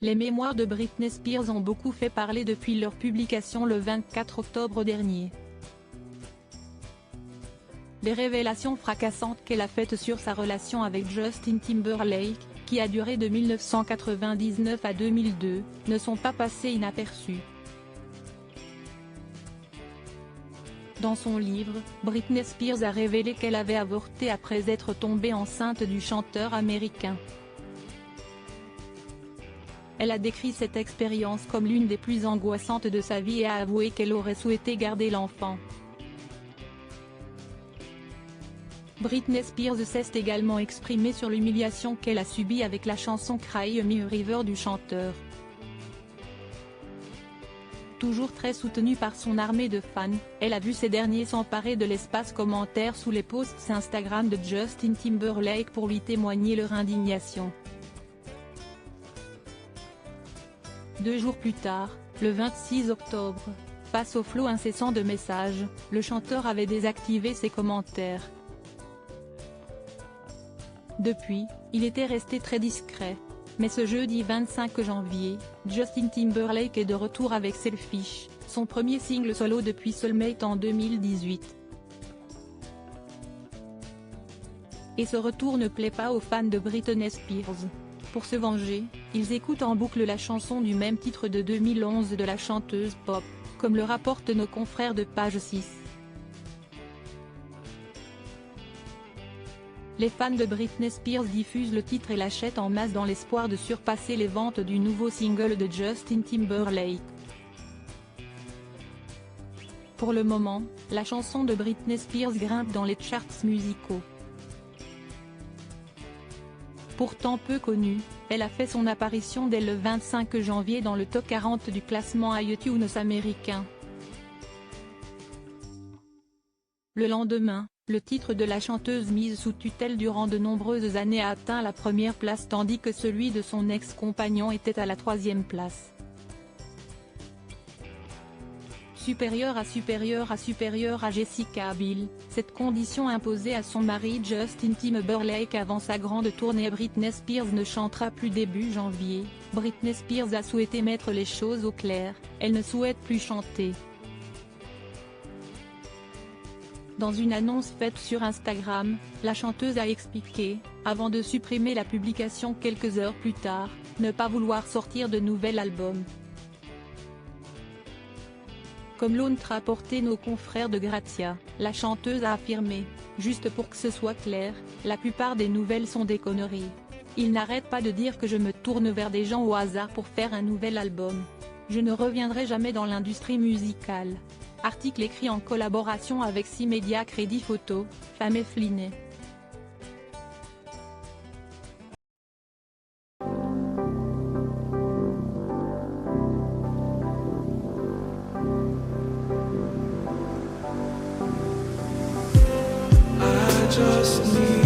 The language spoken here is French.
Les mémoires de Britney Spears ont beaucoup fait parler depuis leur publication le 24 octobre dernier. Les révélations fracassantes qu'elle a faites sur sa relation avec Justin Timberlake, qui a duré de 1999 à 2002, ne sont pas passées inaperçues. Dans son livre, Britney Spears a révélé qu'elle avait avorté après être tombée enceinte du chanteur américain. Elle a décrit cette expérience comme l'une des plus angoissantes de sa vie et a avoué qu'elle aurait souhaité garder l'enfant. Britney Spears s'est également exprimée sur l'humiliation qu'elle a subie avec la chanson Cry Me a River du chanteur. Toujours très soutenue par son armée de fans, elle a vu ces derniers s'emparer de l'espace commentaire sous les posts Instagram de Justin Timberlake pour lui témoigner leur indignation. 2 jours plus tard, le 26 octobre, face au flot incessant de messages, le chanteur avait désactivé ses commentaires. Depuis, il était resté très discret. Mais ce jeudi 25 janvier, Justin Timberlake est de retour avec Selfish, son premier single solo depuis Soulmate en 2018. Et ce retour ne plaît pas aux fans de Britney Spears. Pour se venger, ils écoutent en boucle la chanson du même titre de 2011 de la chanteuse pop, comme le rapportent nos confrères de Page 6. Les fans de Britney Spears diffusent le titre et l'achètent en masse dans l'espoir de surpasser les ventes du nouveau single de Justin Timberlake. Pour le moment, la chanson de Britney Spears grimpe dans les charts musicaux. Pourtant peu connue, elle a fait son apparition dès le 25 janvier dans le top 40 du classement iTunes américain. Le lendemain, le titre de la chanteuse mise sous tutelle durant de nombreuses années a atteint la première place tandis que celui de son ex-compagnon était à la 3e place. Supérieure à Jessica Biel, cette condition imposée à son mari Justin Timberlake avant sa grande tournée. Britney Spears ne chantera plus début janvier. Britney Spears a souhaité mettre les choses au clair, elle ne souhaite plus chanter. Dans une annonce faite sur Instagram, la chanteuse a expliqué, avant de supprimer la publication quelques heures plus tard, ne pas vouloir sortir de nouvel album. Comme l'ont rapporté nos confrères de Grazia, la chanteuse a affirmé, juste pour que ce soit clair, la plupart des nouvelles sont des conneries. Il n'arrête pas de dire que je me tourne vers des gens au hasard pour faire un nouvel album. Je ne reviendrai jamais dans l'industrie musicale. Article écrit en collaboration avec 6 médias. Crédit photo, Femme et Flinet. I just need